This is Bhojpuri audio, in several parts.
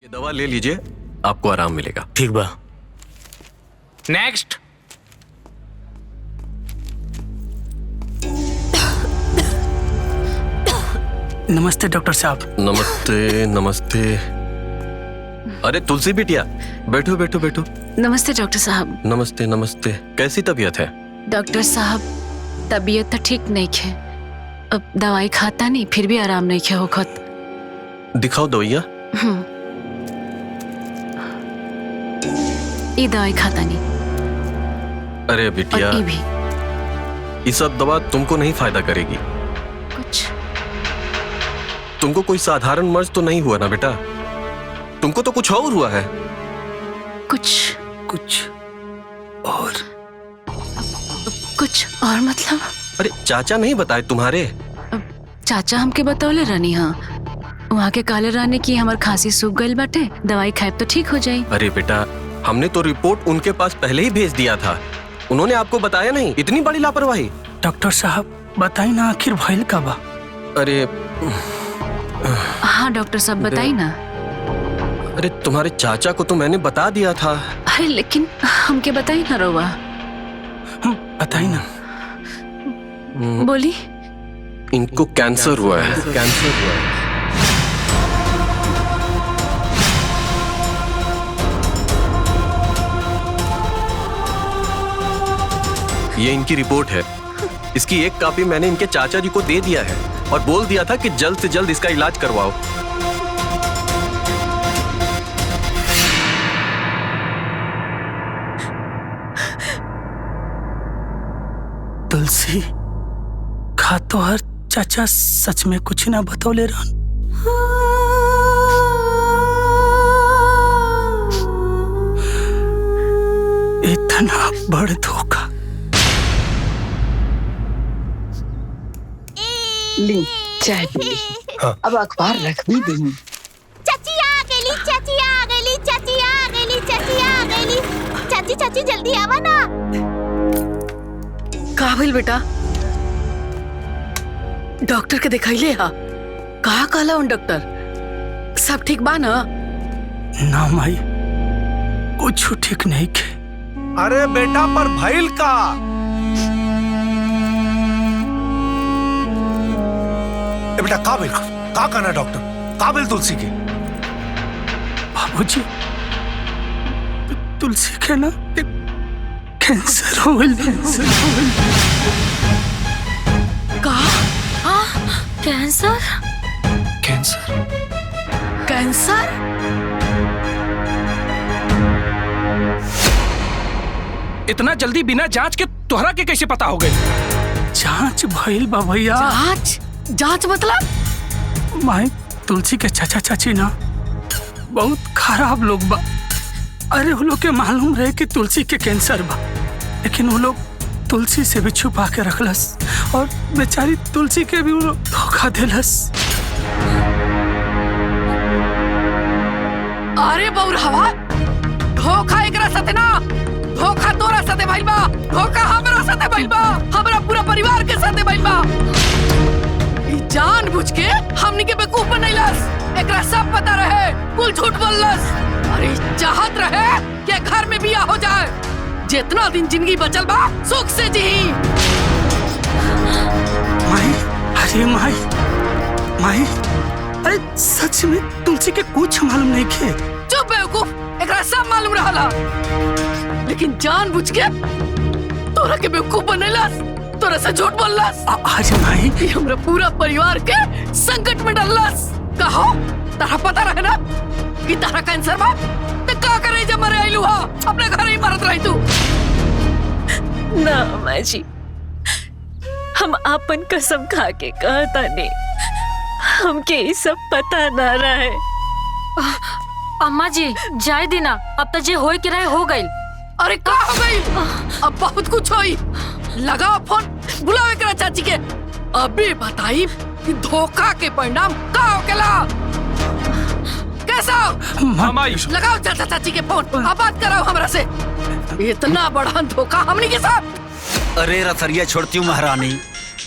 ये दवा ले लीजिए, आपको आराम मिलेगा। ठीक बा। नेक्स्ट। नमस्ते डॉक्टर साहब। नमस्ते नमस्ते। अरे तुलसी बिटिया, बैठो बैठो बैठो। नमस्ते डॉक्टर साहब। नमस्ते नमस्ते। कैसी तबीयत है? डॉक्टर साहब, तबीयत तो ठीक नहीं है। अब दवाई खाता नहीं, फिर भी आराम नहीं है होखत। दिखाओ दवाइया। ये दवाई खाता नहीं। अरे और बिटिया, ये भी ये सब दवा तुमको नहीं फायदा करेगी। कुछ तुमको कोई साधारण मर्ज तो नहीं हुआ ना बेटा? तुमको तो कुछ और हुआ है। कुछ और मतलब? अरे चाचा नहीं बताए तुम्हारे? चाचा हमके बतौले रहनी। हाँ, वहाँ के काले रहने की हमार खांसी सूख गई बाटे, दवाई खाए तो ठीक हो जाये। अरे बेटा, हमने तो रिपोर्ट उनके पास पहले ही भेज दिया था। उन्होंने आपको बताया नहीं? इतनी बड़ी लापरवाही। डॉक्टर साहब बताई ना, आखिर भइल का बा? अरे हाँ डॉक्टर साहब बताई ना। अरे तुम्हारे चाचा को तो मैंने बता दिया था। अरे लेकिन हमके बताई ना रोवा। बताई ना। बोली। इनको कैंसर हुआ है। कैंसर हुआ है। ये इनकी रिपोर्ट है। इसकी एक कॉपी मैंने इनके चाचा जी को दे दिया है और बोल दिया था कि जल्द से जल्द इसका इलाज करवाओ। तुलसी खा तो हर चाचा सच में कुछ ना बतौले रहन। इतना बड़ धोखा। ली चाय पी ली। हाँ। अब अखबार रख भी दी। चाची आ गई, चाची आ गई, चाची आ गई, चाची आ गई। चाची चाची जल्दी आवा ना। का भइल बेटा? डॉक्टर के दिखाइले हा? कहा कहला उन डॉक्टर? सब ठीक बा ना? ना माई, कुछ ठीक नहीं के। अरे बेटा, पर भइल का? ए बेटा, का भइल? का कहना डॉक्टर? का भइल तुलसी के? बाबूजी, तुलसी के ना कैंसर हो गइल। का? कैंसर? कैंसर? कैंसर? इतना जल्दी बिना जांच के तोहरा के कैसे पता हो गई? जांच भइल बा भैया। जांच मतलब? माई, तुलसी के चाचा चाची ना बहुत खराब लोग बा। अरे वो लोग के मालूम रहे कि तुलसी के कैंसर बा, लेकिन वो लोग तुलसी से भी छुपा के रखलस और बेचारी तुलसी के भी वो लोग धोखा देलस। अरे बौरहवा, धोखा एकरा साथे ना, धोखा तोरा साथे भइल बा। धोखा हमरा साथे भइल बा, हमरा पूरा परिवार के साथे भइल बा। ई जानबूझ के हमनी के बेवकूफ बनैलस। एकरा सब पता रहे, कुल झूठ बोललस। अरे चाहत रहे कि घर में बिया हो जाए, जितना दिन जिंदगी बचल बा सुख से जी। माई, अरे माई, अरे सच में तुलसी के कुछ मालूम नहीं खे। चुप बेवकूफ, एकरा सब मालूम रहला, लेकिन जानबूझ के तोरा के बेवकूफ बनैलस, तोरा से झूठ बोललस। अरे माई, ये हमरा पूरा परिवार के संकट में डाललस। कहो, तारा पता रहे ना कि तारा कैंसर बा? तो का करे जब मरे आइलू हा? अपने घर ही मरत रही तू। ना माँ जी, हम आपन कसम खा के कहता नहीं, हमके ये सब पता ना रहे। अम्मा जी जाए देना, अब तो जे होए के रहे हो गई। अरे का हो गई? अब बहुत कुछ होई। लगाओ फोन, बुलाओ एकरा चाची के। अबे बताई कि धोखा के परिणाम का होकेला। कैसा? मामाई, लगाओ चाचा चाची के फोन, अब बात कराओ हमरा से। इतना बड़ा धोखा हमनी के साथ। अरे रसरिया छोड़ती हूँ महारानी।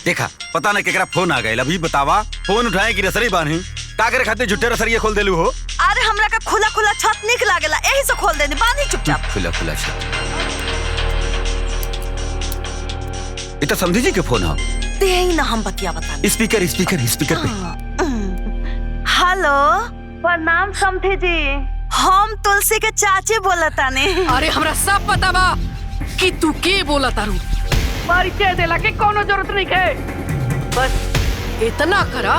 देखा, पता नहीं केकरा फोन आ गए। अभी बतावा, फोन उठाए कि रसरी बानी। का करे खातिर झुट्टे रसरिया खोल देलू हो? अरे हमरा का खुला खुला छत निक लागेला, यही से खोल देनी। बांधी चुपचाप। खुला खुला छत। ये तो समझी जी के फोन है। दे ही ना हम बतिया बता। स्पीकर स्पीकर स्पीकर पे। हेलो, प्रणाम समधी जी। हम तुलसी के चाची बोलतानी। अरे हमरा सब पता बा कि तू के बोला तारू। परिचय देला के कोनो जरूरत नहीं है। बस इतना करा,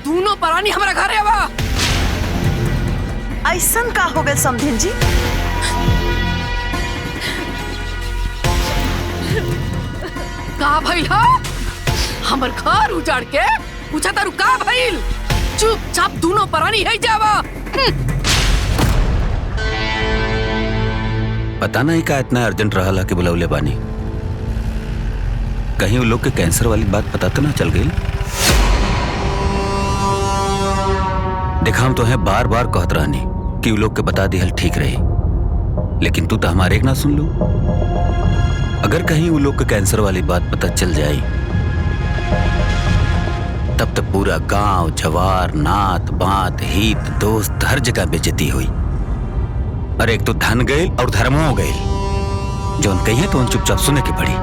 दोनों परानी हमारा घर आवा। ऐसन का हो गए समधिन जी? का भइल हा? हमर घर उजाड़ के पूछा तारू का भइल? चुपचाप दोनों परानी है जावा। पता नहीं का इतना अर्जेंट रहा कि बुलावले बानी। कहीं वो लोग के कैंसर वाली बात पता तो ना चल गई? देखा हम तो है बार बार कहत रहनी कि वो लोग के बता दी हल ठीक रही, लेकिन तू तो हमारे एक ना सुन लो। अगर कहीं वो लोग के कैंसर वाली बात पता चल जाए तब तो पूरा गांव, जवार, नात, बात, हित, दोस्त हर जगह बेइज्जती हुई। अरे एक तो धन गए और धर्म हो गए। जो उन कही है तो उन चुपचाप सुने की पड़ी।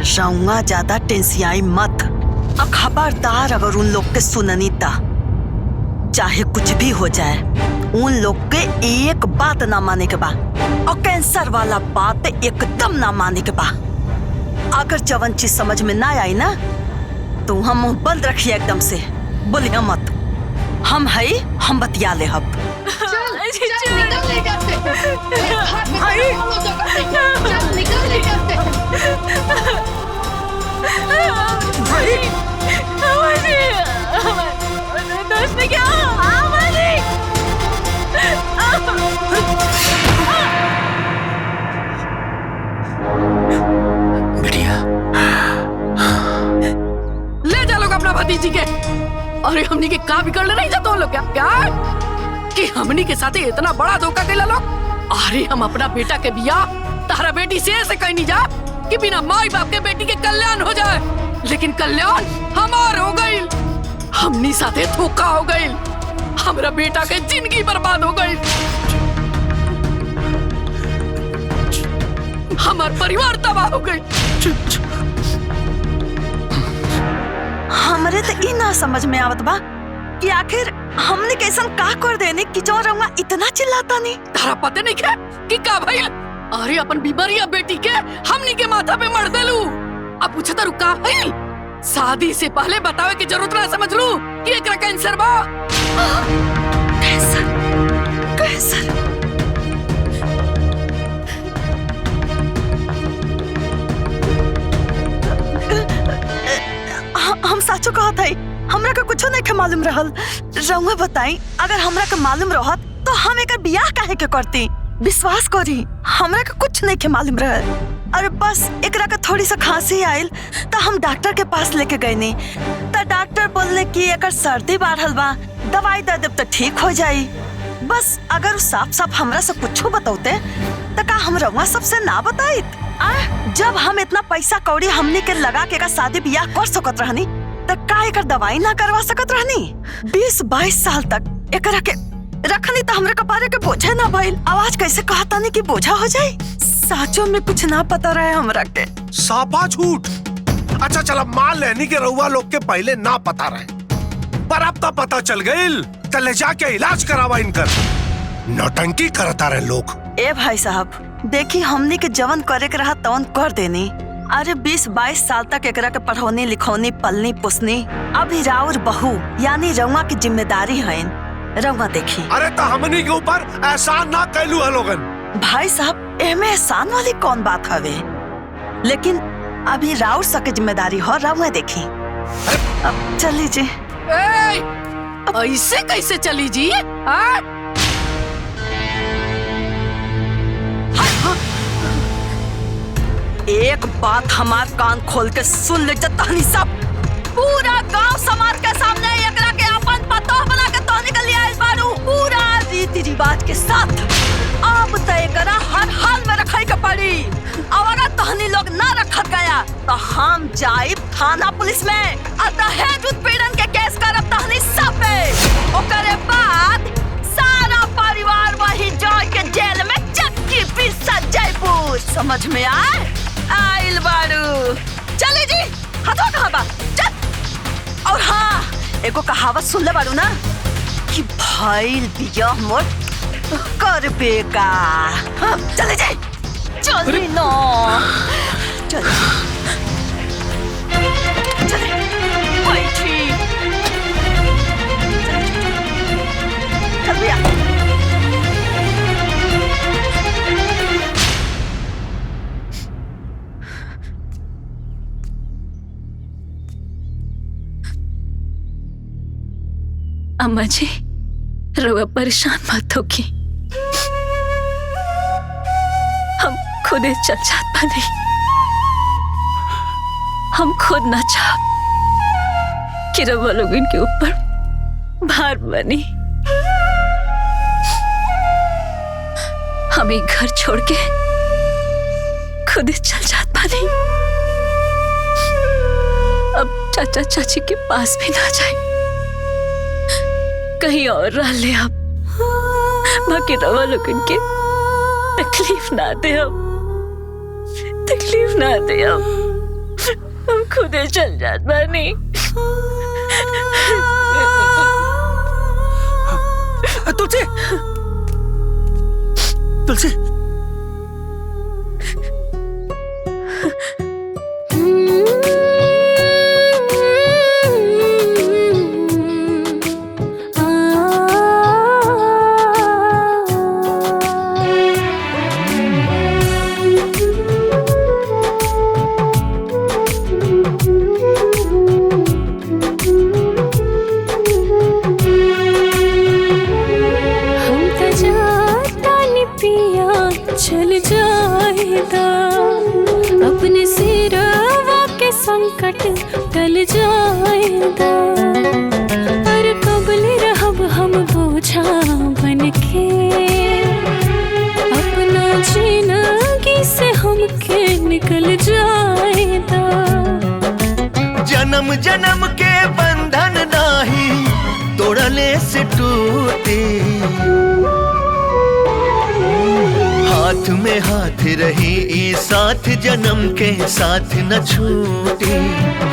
रउआ ज्यादा टेंसियाई मत। अब खबरदार अगर उन लोग के सुननी ता चाहे कुछ भी हो जाए, उन लोग के एक बात ना माने के बा, और कैंसर वाला बात एकदम ना माने के बा। अगर जवन चीज समझ में ना आई ना तो हम मुंह बंद रखिए एकदम से, बोलिए मत। हम है, हम बतिया ले। अब बिटिया ले जा लोग अपना भतीजी के। अरे हमनी के का बिगड़ नहीं जाता लोग क्या कि हमनी के साथे इतना बड़ा धोखा कैला लोग। अरे हम अपना बेटा के बियाह तारा बेटी से कहीं नहीं जा कि बिना माई बाप के बेटी के कल्याण हो जाए, लेकिन कल्याण हमार हो गई। हमनी साथे धोखा हो गई, हमरा बेटा के जिंदगी बर्बाद हो गई, हमार परिवार तबाह हो गई। हमरे तो ई ना समझ में आवत बा कि आखिर हमने कैसन का कर देने कि जो रउआ इतना चिल्लाता नहीं। तारा पता नहीं क्या कि का भइल? अरे अपन बीमारिया बेटी के हमनी के माथा पे मर देलू। अब पूछता रू का भइल? शादी से पहले बतावे की जरूरत ना समझ लू कि एकरा कैंसर बा। कैंसर? कैंसर? हम साचो कहत हई, हमरा का कुछो नहीं के मालूम रहल। रउआ बताई, अगर हमरा के मालूम रहत तो हम एकर बियाह काहे के करती? विश्वास करी, हमरा का कुछ नहीं के मालूम रहल। अरे बस एकरा का थोड़ी सा खांसी आइल तो हम डॉक्टर के पास लेके गए नी, तो डॉक्टर बोलने कि एकर सर्दी बढ़ल बा, दवाई दे देब तो ठीक हो जाई। बस अगर साफ साफ हमरा से कुछो बताते तो का हम रउआ सबसे ना बताइत? जब हम इतना पैसा कौड़ी हमने के लगा के शादी ब्याह कर सकत रहनी तो का एकर दवाई ना करवा सकत रहनी? 20-22 साल तक एकरा के रखनी तो हमरे कपारे के बोझे ना भइल। आवाज कैसे कहता नहीं कि बोझा हो जाए? साचो में कुछ ना पता रहे हमरा के। सापा झूठ। अच्छा चला मान लेनी के रउआ लोग के पहले ना पता रहे, पर अब तो पता चल गई, तो ले जाके इलाज करावा इनकर। नौटंकी करता रहे लोग। ए भाई साहब देखी, हमनी के जवन करे के रहा तवन कर देनी। अरे 20-22 साल तक एकरा के पढ़ौनी लिखौनी पलनी पुसनी, अभी राउर बहू यानी रउआ की जिम्मेदारी है। रउआ देखी। अरे तो हमनी के ऊपर एहसान ना कैलू है लोगन। भाई साहब एमे एहसान वाली कौन बात हवे, लेकिन अभी राउर सके जिम्मेदारी हो। रउआ देखी। अब चली जी। ऐसे कैसे चली जी? एक बात हमार कान खोल के सुन ले तहनी सब। पूरा गांव समाज के सामने एकरा के अपन पतो बना के तो निकल आइल बारू, पूरा रीति रिवाज के साथ। अब तो एकरा हर हाल में रखाई के पड़ी। और अगर तहनी लोग ना रखत गया तो हम जाइब थाना पुलिस में और दहेज उत्पीड़न के केस करब तहनी सब पे। ओकरे बाद सारा परिवार वही जाय के जेल में चक्की पीस जयपुर। समझ में आए? आइल बारू। चली जी, हथो कहाँ बा? चल। और हाँ, एगो कहावत सुन ले बारू ना कि भइल बियाह मोट कर बेगा। चले जाए, चली ना, चले चले बैठी, चल भैया। अम्मा जी, रवा परेशान मत होगी, हम खुद चल जात बनी। हम खुद ना चाह कि रवा लोग इनके ऊपर भार बनी। हम एक घर छोड़ के खुद चल जात बनी। अब चाचा चाची के पास भी ना जाए, कहीं और रह ले। अब बाकी रवा लोग इनके तकलीफ ना दे, अब तकलीफ ना दे। अब हम खुद चल जात बानी। तुलसी, तुलसी, चल जाएगा अपने सिरवा के संकट टल जाएगा। पर कबले रहब हम बोझा बन के, अपना जिंदगी से हमके निकल जाएगा। जन्म जन्म के बंधन नाही तोड़ले से टूटे, हाथ में हाथ रही ई साथ जन्म के साथ न छूटे।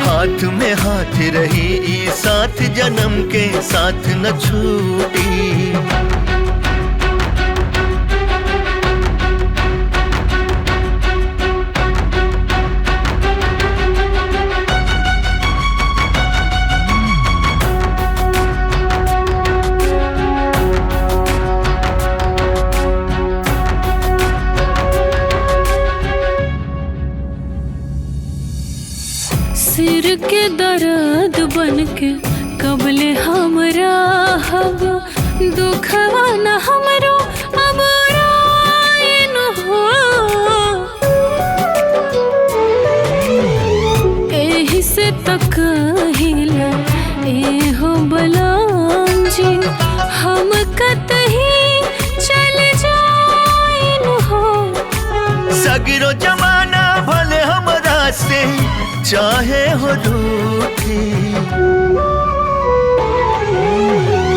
हाथ में हाथ रही ई साथ जन्म के साथ न छूटे। सिर के दर्द बन के कबले हमरा हब, दुखवा न हमरो अब रायन हो। एही से तक हिला ए हो बलाम जी, हम कतही चल जाइन हो। सगरो जमाना भले हमरा से चाहे हो रूठी,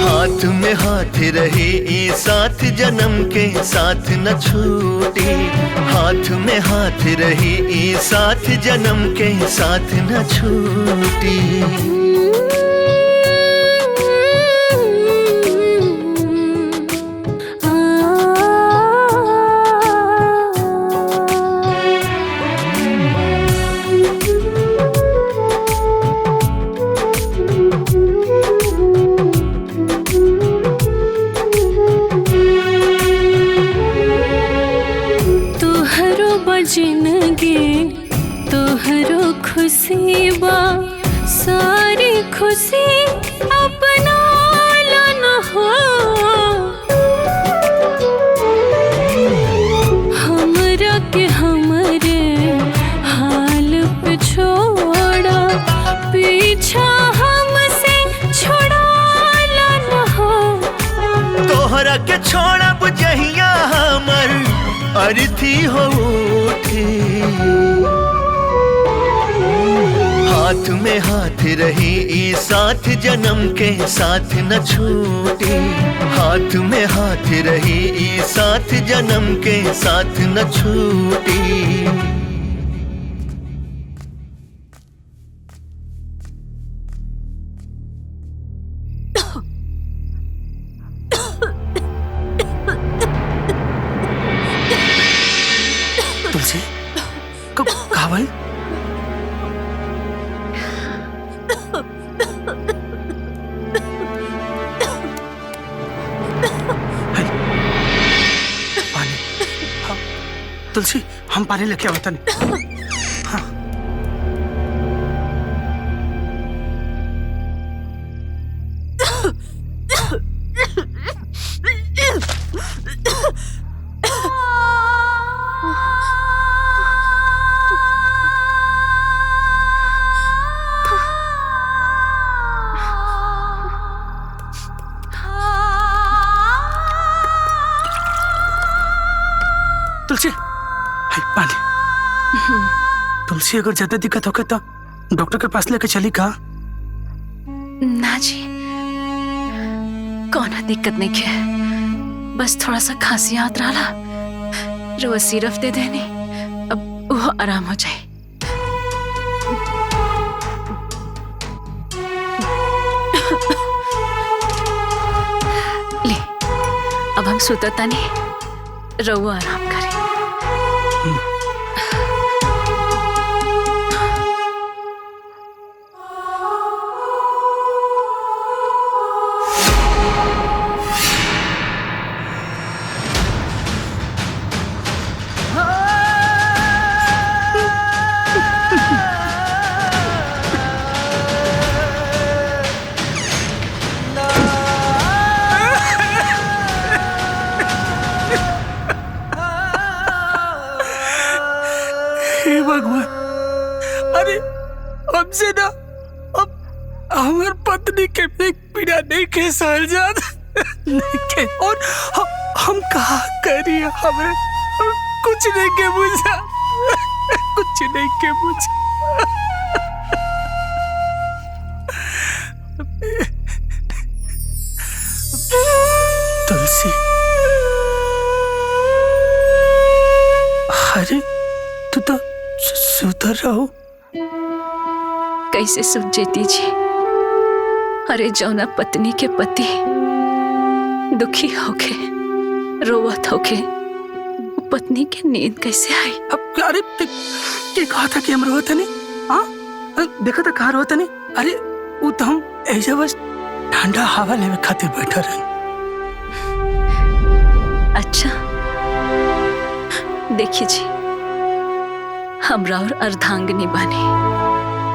हाथ में हाथ रही ई साथ जन्म के साथ न छूटे। हाथ में हाथ रही ई साथ जन्म के साथ न छूटे। जिंदगी तोहरो खुशी बा, सारी खुशी अपना लन हो। हमरा के हमरे हाल पे छोड़ा, पीछा हमसे छोड़ा लन हो। तोहरा के छोड़ब जहिया हमर अर्थी हो उठी, हाथ में हाथ रही ई साथ जन्म के साथ न छूटे। हाथ में हाथ रही ई साथ जन्म के साथ न छूटे। तुलसी कहाँ भाई? पानी। हाँ, तुलसी हम पानी लेके आवता नहीं। हाँ। तुलसी है पानी। तुलसी अगर ज्यादा दिक्कत होगा तो डॉक्टर के पास लेके चली का? ना जी, कौन दिक्कत नहीं है, बस थोड़ा सा खांसी आत रहा, रोज सिरप दे देनी, अब वो आराम हो जाए। ले अब हम सुतता नहीं, रहो आराम करे। हे भगवान, अरे हमसे ना अब हमार पत्नी के पीड़ा नहीं के सहल जात नहीं के, और हम कहा करी, हमें कुछ नहीं के बुझा, कुछ नहीं के बुझा। तुलसी, अरे तू तो सुधर रहो। कैसे सुध जेती जी? अरे जौना पत्नी के पति दुखी होके रोवत होके पत्नी के नींद कैसे आई? अब अरे के कहा था कि हम रोवत नहीं? हाँ देखा था कहा रोवत नहीं? अरे वो तो हम ऐसे बस ठंडा हवा लेवे खातिर बैठा रहे। अच्छा देखिए जी, हमरा और अर्धांगिनी बने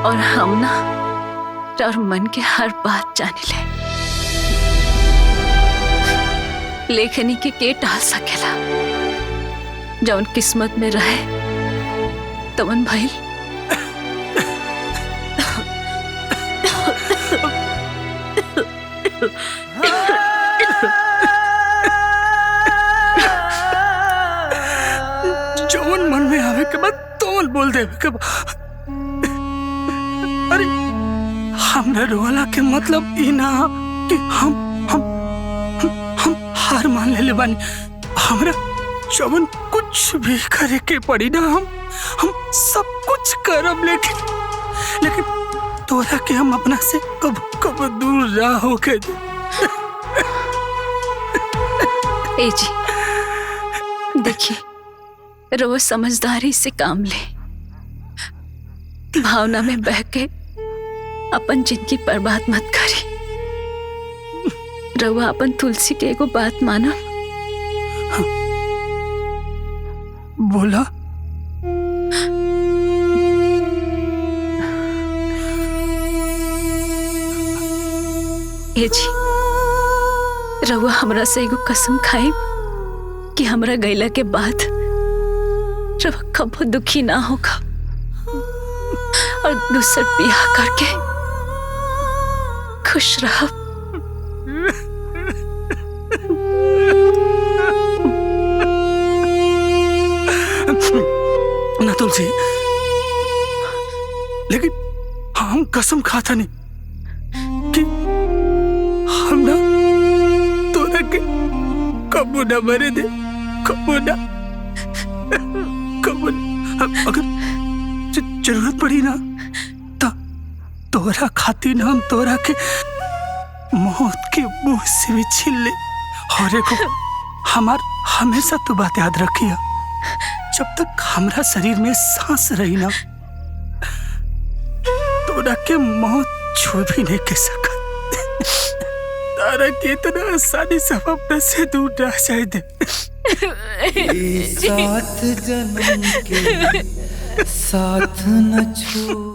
और हम ना और मन के हर बात जाने ले, लेखनी के टाल सकेला, जौन किस्मत में रहे तवन भइल। जौन मन में आवे के बाद तोल बोल दे के बाद। अरे हमरा रोला के मतलब ई ना कि हम हार मान ले बानी। हमरा जौन कुछ भी करे के पड़ी ना, हम सब कुछ करब, लेकिन तोरा के हम अपना से कब दूर रह हो के। ए जी देखिए, रोज समझदारी से काम ले, भावना में बह के अपन जिंदगी बर्बाद मत करी। रवा अपन तुलसी के एगो बात मानो। हाँ। बोला। ए जी, रवा हमरा से एगो कसम खाई कि हमरा गैला के बाद रवा कबो दुखी ना होगा और दूसर ब्याह करके खुश रहो। तुलसी, लेकिन हम कसम खाता नहीं कि हम ना तोरा के कबू ना मरे दे, कबू ना। अगर जरूरत पड़ी ना तो तोरा खातिर ना हम तोरा के मौत के मुंह से भी छीन ले। और एको हमार हमेशा तू बात याद रखिया, जब तक हमारा शरीर में सांस रही ना तोरा के मौत छू भी नहीं कर सका। तारा के इतना आसानी से हम अपने से दूर ना जाए दे। 7 जन्म के साथ न छोड़